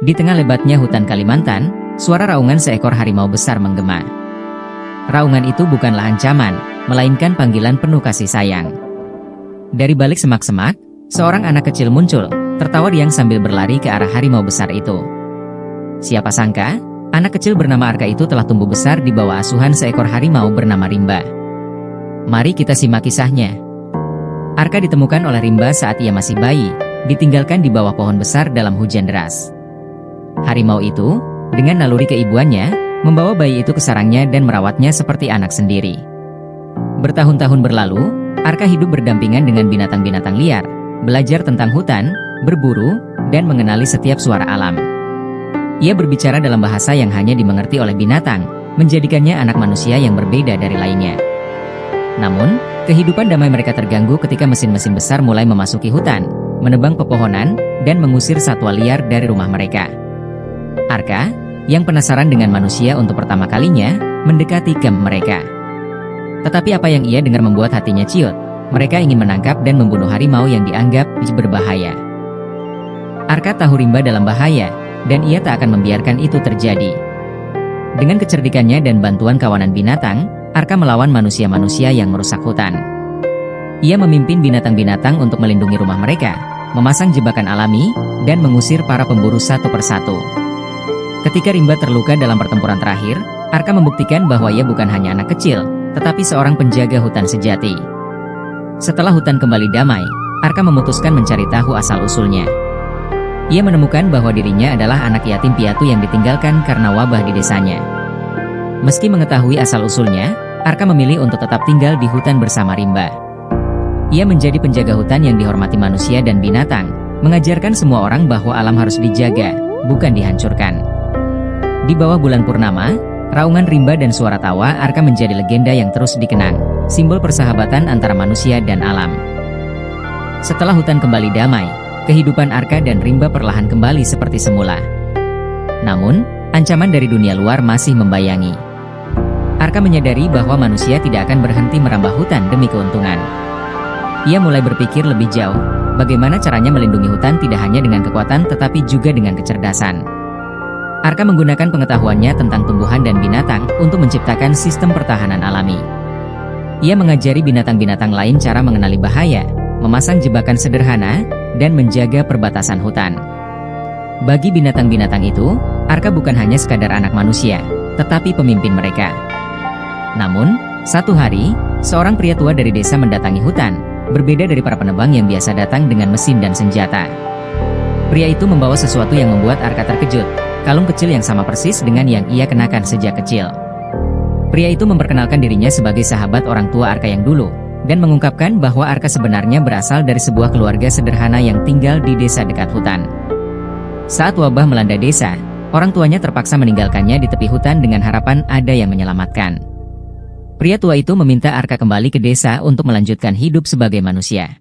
Di tengah lebatnya hutan Kalimantan, suara raungan seekor harimau besar menggema. Raungan itu bukanlah ancaman, melainkan panggilan penuh kasih sayang. Dari balik semak-semak, seorang anak kecil muncul, tertawa riang sambil berlari ke arah harimau besar itu. Siapa sangka, anak kecil bernama Arka itu telah tumbuh besar di bawah asuhan seekor harimau bernama Rimba. Mari kita simak kisahnya. Arka ditemukan oleh Rimba saat ia masih bayi, ditinggalkan di bawah pohon besar dalam hujan deras. Harimau itu, dengan naluri keibuannya, membawa bayi itu ke sarangnya dan merawatnya seperti anak sendiri. Bertahun-tahun berlalu, Arka hidup berdampingan dengan binatang-binatang liar, belajar tentang hutan, berburu, dan mengenali setiap suara alam. Ia berbicara dalam bahasa yang hanya dimengerti oleh binatang, menjadikannya anak manusia yang berbeda dari lainnya. Namun, kehidupan damai mereka terganggu ketika mesin-mesin besar mulai memasuki hutan, menebang pepohonan, dan mengusir satwa liar dari rumah mereka. Arka, yang penasaran dengan manusia untuk pertama kalinya, mendekati kamp mereka. Tetapi apa yang ia dengar membuat hatinya ciut. Mereka ingin menangkap dan membunuh harimau yang dianggap berbahaya. Arka tahu Rimba dalam bahaya, dan ia tak akan membiarkan itu terjadi. Dengan kecerdikannya dan bantuan kawanan binatang, Arka melawan manusia-manusia yang merusak hutan. Ia memimpin binatang-binatang untuk melindungi rumah mereka, memasang jebakan alami, dan mengusir para pemburu satu persatu. Ketika Rimba terluka dalam pertempuran terakhir, Arka membuktikan bahwa ia bukan hanya anak kecil, tetapi seorang penjaga hutan sejati. Setelah hutan kembali damai, Arka memutuskan mencari tahu asal-usulnya. Ia menemukan bahwa dirinya adalah anak yatim piatu yang ditinggalkan karena wabah di desanya. Meski mengetahui asal-usulnya, Arka memilih untuk tetap tinggal di hutan bersama Rimba. Ia menjadi penjaga hutan yang dihormati manusia dan binatang, mengajarkan semua orang bahwa alam harus dijaga, bukan dihancurkan. Di bawah bulan purnama, raungan Rimba dan suara tawa Arka menjadi legenda yang terus dikenang, simbol persahabatan antara manusia dan alam. Setelah hutan kembali damai, kehidupan Arka dan Rimba perlahan kembali seperti semula. Namun, ancaman dari dunia luar masih membayangi. Arka menyadari bahwa manusia tidak akan berhenti merambah hutan demi keuntungan. Ia mulai berpikir lebih jauh, bagaimana caranya melindungi hutan tidak hanya dengan kekuatan tetapi juga dengan kecerdasan. Arka menggunakan pengetahuannya tentang tumbuhan dan binatang untuk menciptakan sistem pertahanan alami. Ia mengajari binatang-binatang lain cara mengenali bahaya, memasang jebakan sederhana, dan menjaga perbatasan hutan. Bagi binatang-binatang itu, Arka bukan hanya sekadar anak manusia, tetapi pemimpin mereka. Namun, satu hari, seorang pria tua dari desa mendatangi hutan, berbeda dari para penebang yang biasa datang dengan mesin dan senjata. Pria itu membawa sesuatu yang membuat Arka terkejut. Kalung kecil yang sama persis dengan yang ia kenakan sejak kecil. Pria itu memperkenalkan dirinya sebagai sahabat orang tua Arka yang dulu, dan mengungkapkan bahwa Arka sebenarnya berasal dari sebuah keluarga sederhana yang tinggal di desa dekat hutan. Saat wabah melanda desa, orang tuanya terpaksa meninggalkannya di tepi hutan dengan harapan ada yang menyelamatkan. Pria tua itu meminta Arka kembali ke desa untuk melanjutkan hidup sebagai manusia.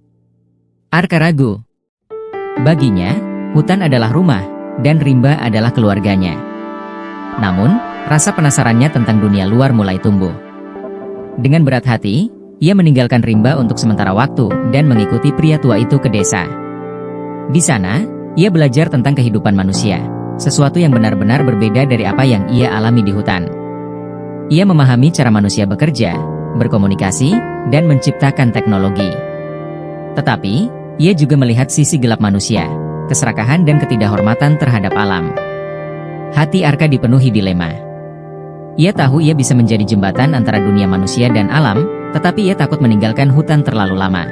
Arka ragu. Baginya, hutan adalah rumah, dan Rimba adalah keluarganya. Namun, rasa penasarannya tentang dunia luar mulai tumbuh. Dengan berat hati, ia meninggalkan Rimba untuk sementara waktu dan mengikuti pria tua itu ke desa. Di sana, ia belajar tentang kehidupan manusia, sesuatu yang benar-benar berbeda dari apa yang ia alami di hutan. Ia memahami cara manusia bekerja, berkomunikasi, dan menciptakan teknologi. Tetapi, ia juga melihat sisi gelap manusia, keserakahan dan ketidakhormatan terhadap alam. Hati Arka dipenuhi dilema. Ia tahu ia bisa menjadi jembatan antara dunia manusia dan alam, tetapi ia takut meninggalkan hutan terlalu lama.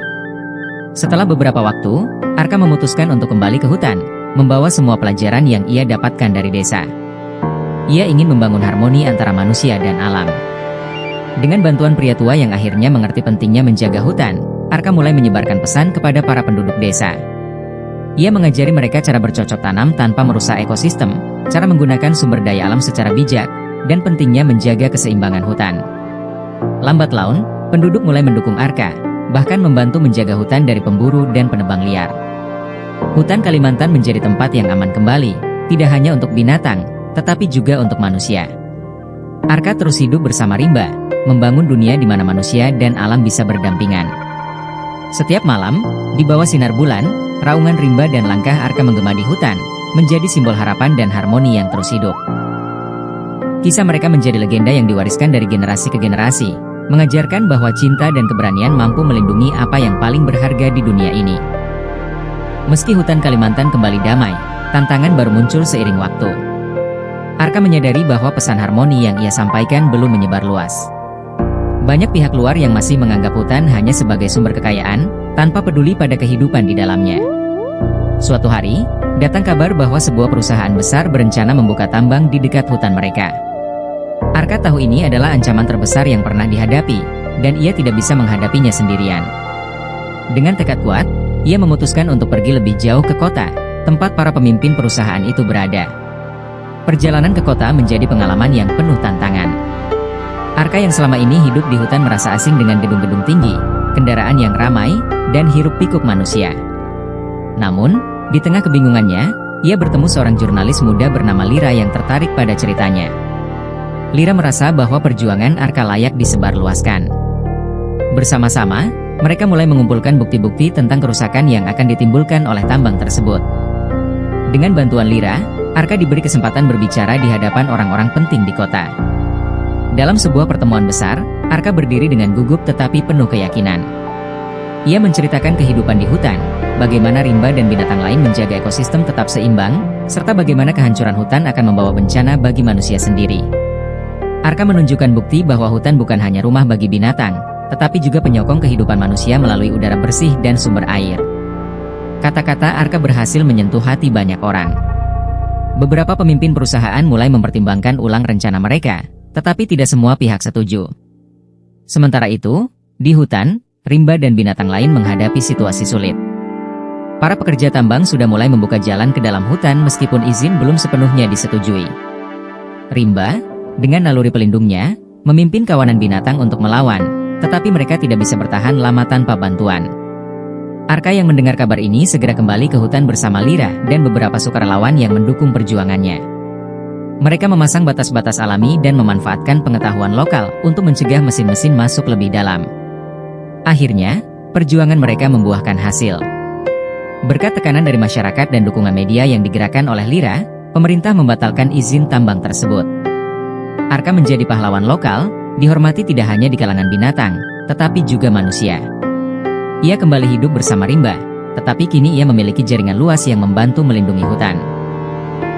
Setelah beberapa waktu, Arka memutuskan untuk kembali ke hutan, membawa semua pelajaran yang ia dapatkan dari desa. Ia ingin membangun harmoni antara manusia dan alam. Dengan bantuan pria tua yang akhirnya mengerti pentingnya menjaga hutan, Arka mulai menyebarkan pesan kepada para penduduk desa. Ia mengajari mereka cara bercocok tanam tanpa merusak ekosistem, cara menggunakan sumber daya alam secara bijak, dan pentingnya menjaga keseimbangan hutan. Lambat laun, penduduk mulai mendukung Arka, bahkan membantu menjaga hutan dari pemburu dan penebang liar. Hutan Kalimantan menjadi tempat yang aman kembali, tidak hanya untuk binatang, tetapi juga untuk manusia. Arka terus hidup bersama Rimba, membangun dunia di mana manusia dan alam bisa berdampingan. Setiap malam, di bawah sinar bulan, raungan Rimba dan langkah Arka menggema di hutan, menjadi simbol harapan dan harmoni yang terus hidup. Kisah mereka menjadi legenda yang diwariskan dari generasi ke generasi, mengajarkan bahwa cinta dan keberanian mampu melindungi apa yang paling berharga di dunia ini. Meski hutan Kalimantan kembali damai, tantangan baru muncul seiring waktu. Arka menyadari bahwa pesan harmoni yang ia sampaikan belum menyebar luas. Banyak pihak luar yang masih menganggap hutan hanya sebagai sumber kekayaan, tanpa peduli pada kehidupan di dalamnya. Suatu hari, datang kabar bahwa sebuah perusahaan besar berencana membuka tambang di dekat hutan mereka. Arka tahu ini adalah ancaman terbesar yang pernah dihadapi, dan ia tidak bisa menghadapinya sendirian. Dengan tekad kuat, ia memutuskan untuk pergi lebih jauh ke kota, tempat para pemimpin perusahaan itu berada. Perjalanan ke kota menjadi pengalaman yang penuh tantangan. Arka yang selama ini hidup di hutan merasa asing dengan gedung-gedung tinggi, kendaraan yang ramai, dan hiruk-pikuk manusia. Namun, di tengah kebingungannya, ia bertemu seorang jurnalis muda bernama Lira yang tertarik pada ceritanya. Lira merasa bahwa perjuangan Arka layak disebarluaskan. Bersama-sama, mereka mulai mengumpulkan bukti-bukti tentang kerusakan yang akan ditimbulkan oleh tambang tersebut. Dengan bantuan Lira, Arka diberi kesempatan berbicara di hadapan orang-orang penting di kota. Dalam sebuah pertemuan besar, Arka berdiri dengan gugup tetapi penuh keyakinan. Ia menceritakan kehidupan di hutan, bagaimana rimba dan binatang lain menjaga ekosistem tetap seimbang, serta bagaimana kehancuran hutan akan membawa bencana bagi manusia sendiri. Arka menunjukkan bukti bahwa hutan bukan hanya rumah bagi binatang, tetapi juga penyokong kehidupan manusia melalui udara bersih dan sumber air. Kata-kata Arka berhasil menyentuh hati banyak orang. Beberapa pemimpin perusahaan mulai mempertimbangkan ulang rencana mereka, tetapi tidak semua pihak setuju. Sementara itu, di hutan, rimba dan binatang lain menghadapi situasi sulit. Para pekerja tambang sudah mulai membuka jalan ke dalam hutan meskipun izin belum sepenuhnya disetujui. Rimba, dengan naluri pelindungnya, memimpin kawanan binatang untuk melawan, tetapi mereka tidak bisa bertahan lama tanpa bantuan. Arka yang mendengar kabar ini segera kembali ke hutan bersama Lira dan beberapa sukarelawan yang mendukung perjuangannya. Mereka memasang batas-batas alami dan memanfaatkan pengetahuan lokal untuk mencegah mesin-mesin masuk lebih dalam. Akhirnya, perjuangan mereka membuahkan hasil. Berkat tekanan dari masyarakat dan dukungan media yang digerakkan oleh Lira, pemerintah membatalkan izin tambang tersebut. Arka menjadi pahlawan lokal, dihormati tidak hanya di kalangan binatang, tetapi juga manusia. Ia kembali hidup bersama rimba, tetapi kini ia memiliki jaringan luas yang membantu melindungi hutan.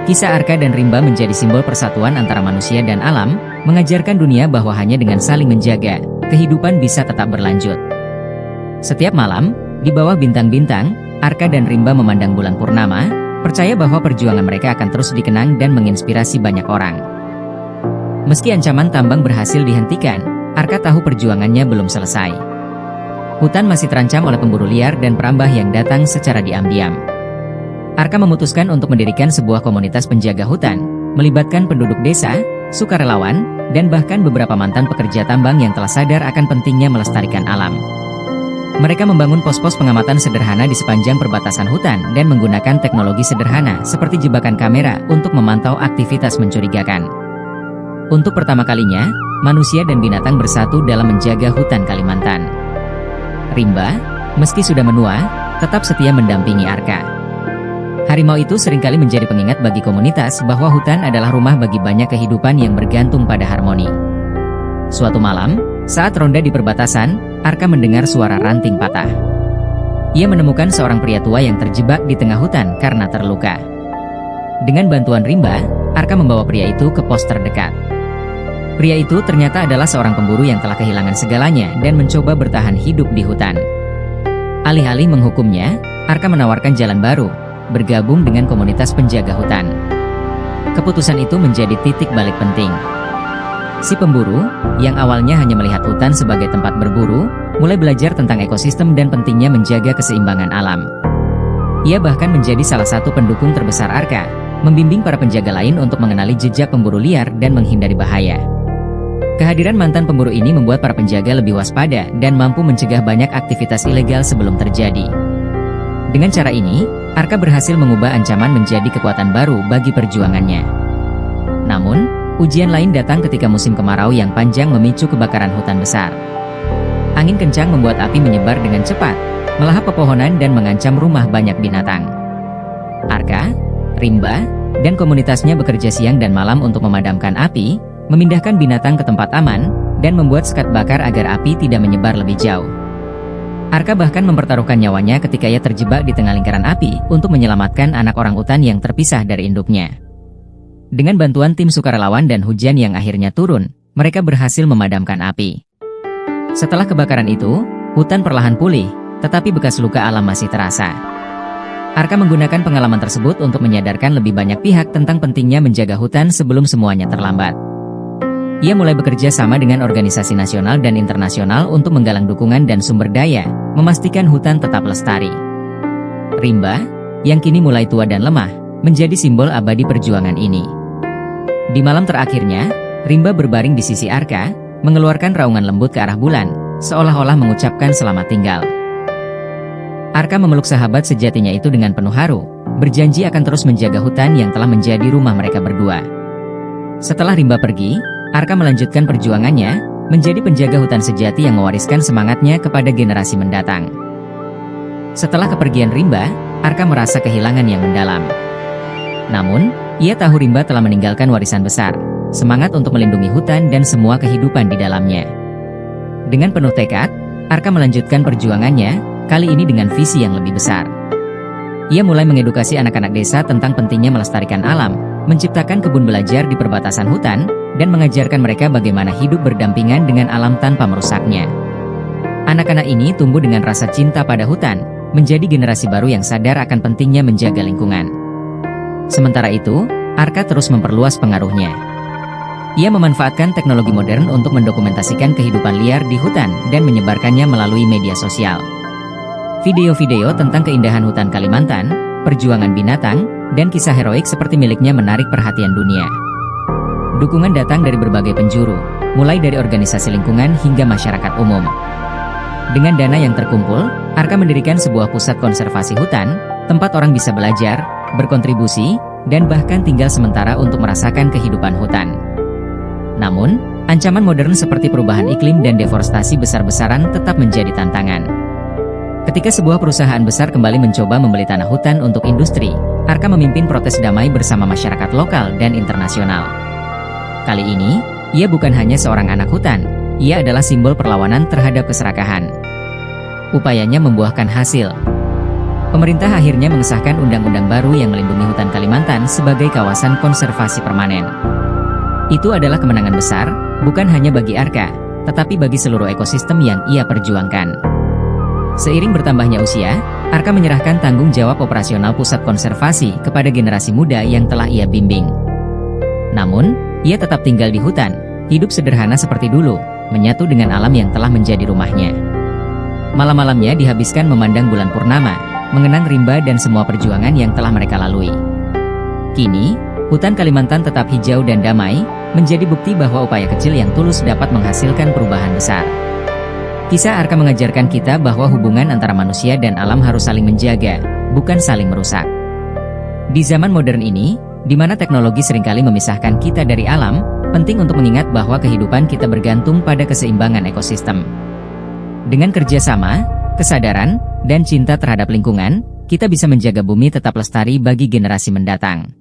Kisah Arka dan rimba menjadi simbol persatuan antara manusia dan alam, mengajarkan dunia bahwa hanya dengan saling menjaga, kehidupan bisa tetap berlanjut. Setiap malam, di bawah bintang-bintang, Arka dan rimba memandang bulan purnama, percaya bahwa perjuangan mereka akan terus dikenang dan menginspirasi banyak orang. Meski ancaman tambang berhasil dihentikan, Arka tahu perjuangannya belum selesai. Hutan masih terancam oleh pemburu liar dan perambah yang datang secara diam-diam. Arka memutuskan untuk mendirikan sebuah komunitas penjaga hutan, melibatkan penduduk desa, sukarelawan, dan bahkan beberapa mantan pekerja tambang yang telah sadar akan pentingnya melestarikan alam. Mereka membangun pos-pos pengamatan sederhana di sepanjang perbatasan hutan dan menggunakan teknologi sederhana seperti jebakan kamera untuk memantau aktivitas mencurigakan. Untuk pertama kalinya, manusia dan binatang bersatu dalam menjaga hutan Kalimantan. Rimba, meski sudah menua, tetap setia mendampingi Arka. Harimau itu seringkali menjadi pengingat bagi komunitas bahwa hutan adalah rumah bagi banyak kehidupan yang bergantung pada harmoni. Suatu malam, saat ronda di perbatasan, Arka mendengar suara ranting patah. Ia menemukan seorang pria tua yang terjebak di tengah hutan karena terluka. Dengan bantuan rimba, Arka membawa pria itu ke pos terdekat. Pria itu ternyata adalah seorang pemburu yang telah kehilangan segalanya dan mencoba bertahan hidup di hutan. Alih-alih menghukumnya, Arka menawarkan jalan baru, bergabung dengan komunitas penjaga hutan. Keputusan itu menjadi titik balik penting. Si pemburu, yang awalnya hanya melihat hutan sebagai tempat berburu, mulai belajar tentang ekosistem dan pentingnya menjaga keseimbangan alam. Ia bahkan menjadi salah satu pendukung terbesar Arka, membimbing para penjaga lain untuk mengenali jejak pemburu liar dan menghindari bahaya. Kehadiran mantan pemburu ini membuat para penjaga lebih waspada dan mampu mencegah banyak aktivitas ilegal sebelum terjadi. Dengan cara ini, Arka berhasil mengubah ancaman menjadi kekuatan baru bagi perjuangannya. Namun, ujian lain datang ketika musim kemarau yang panjang memicu kebakaran hutan besar. Angin kencang membuat api menyebar dengan cepat, melahap pepohonan dan mengancam rumah banyak binatang. Arka, Rimba dan komunitasnya bekerja siang dan malam untuk memadamkan api, memindahkan binatang ke tempat aman, dan membuat sekat bakar agar api tidak menyebar lebih jauh. Arka bahkan mempertaruhkan nyawanya ketika ia terjebak di tengah lingkaran api untuk menyelamatkan anak orang utan yang terpisah dari induknya. Dengan bantuan tim sukarelawan dan hujan yang akhirnya turun, mereka berhasil memadamkan api. Setelah kebakaran itu, hutan perlahan pulih, tetapi bekas luka alam masih terasa. Arka menggunakan pengalaman tersebut untuk menyadarkan lebih banyak pihak tentang pentingnya menjaga hutan sebelum semuanya terlambat. Ia mulai bekerja sama dengan organisasi nasional dan internasional untuk menggalang dukungan dan sumber daya, memastikan hutan tetap lestari. Rimba, yang kini mulai tua dan lemah, menjadi simbol abadi perjuangan ini. Di malam terakhirnya, Rimba berbaring di sisi Arka, mengeluarkan raungan lembut ke arah bulan, seolah-olah mengucapkan selamat tinggal. Arka memeluk sahabat sejatinya itu dengan penuh haru, berjanji akan terus menjaga hutan yang telah menjadi rumah mereka berdua. Setelah Rimba pergi, Arka melanjutkan perjuangannya, menjadi penjaga hutan sejati yang mewariskan semangatnya kepada generasi mendatang. Setelah kepergian Rimba, Arka merasa kehilangan yang mendalam. Namun, ia tahu Rimba telah meninggalkan warisan besar, semangat untuk melindungi hutan dan semua kehidupan di dalamnya. Dengan penuh tekad, Arka melanjutkan perjuangannya, kali ini dengan visi yang lebih besar. Ia mulai mengedukasi anak-anak desa tentang pentingnya melestarikan alam, menciptakan kebun belajar di perbatasan hutan, dan mengajarkan mereka bagaimana hidup berdampingan dengan alam tanpa merusaknya. Anak-anak ini tumbuh dengan rasa cinta pada hutan, menjadi generasi baru yang sadar akan pentingnya menjaga lingkungan. Sementara itu, Arka terus memperluas pengaruhnya. Ia memanfaatkan teknologi modern untuk mendokumentasikan kehidupan liar di hutan dan menyebarkannya melalui media sosial. Video-video tentang keindahan hutan Kalimantan, perjuangan binatang, dan kisah heroik seperti miliknya menarik perhatian dunia. Dukungan datang dari berbagai penjuru, mulai dari organisasi lingkungan hingga masyarakat umum. Dengan dana yang terkumpul, Arka mendirikan sebuah pusat konservasi hutan, tempat orang bisa belajar, berkontribusi, dan bahkan tinggal sementara untuk merasakan kehidupan hutan. Namun, ancaman modern seperti perubahan iklim dan deforestasi besar-besaran tetap menjadi tantangan. Ketika sebuah perusahaan besar kembali mencoba membeli tanah hutan untuk industri, Arka memimpin protes damai bersama masyarakat lokal dan internasional. Kali ini, ia bukan hanya seorang anak hutan, ia adalah simbol perlawanan terhadap keserakahan. Upayanya membuahkan hasil. Pemerintah akhirnya mengesahkan undang-undang baru yang melindungi hutan Kalimantan sebagai kawasan konservasi permanen. Itu adalah kemenangan besar, bukan hanya bagi Arka, tetapi bagi seluruh ekosistem yang ia perjuangkan. Seiring bertambahnya usia, Arka menyerahkan tanggung jawab operasional pusat konservasi kepada generasi muda yang telah ia bimbing. Namun, ia tetap tinggal di hutan, hidup sederhana seperti dulu, menyatu dengan alam yang telah menjadi rumahnya. Malam-malamnya dihabiskan memandang bulan purnama, mengenang Rimba dan semua perjuangan yang telah mereka lalui. Kini, hutan Kalimantan tetap hijau dan damai, menjadi bukti bahwa upaya kecil yang tulus dapat menghasilkan perubahan besar. Kisah Arka mengajarkan kita bahwa hubungan antara manusia dan alam harus saling menjaga, bukan saling merusak. Di zaman modern ini, di mana teknologi seringkali memisahkan kita dari alam, penting untuk mengingat bahwa kehidupan kita bergantung pada keseimbangan ekosistem. Dengan kerjasama, kesadaran, dan cinta terhadap lingkungan, kita bisa menjaga bumi tetap lestari bagi generasi mendatang.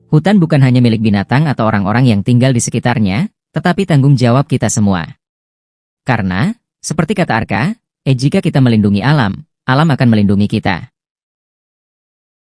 Hutan bukan hanya milik binatang atau orang-orang yang tinggal di sekitarnya, tetapi tanggung jawab kita semua. Karena, seperti kata Arka, jika kita melindungi alam, alam akan melindungi kita.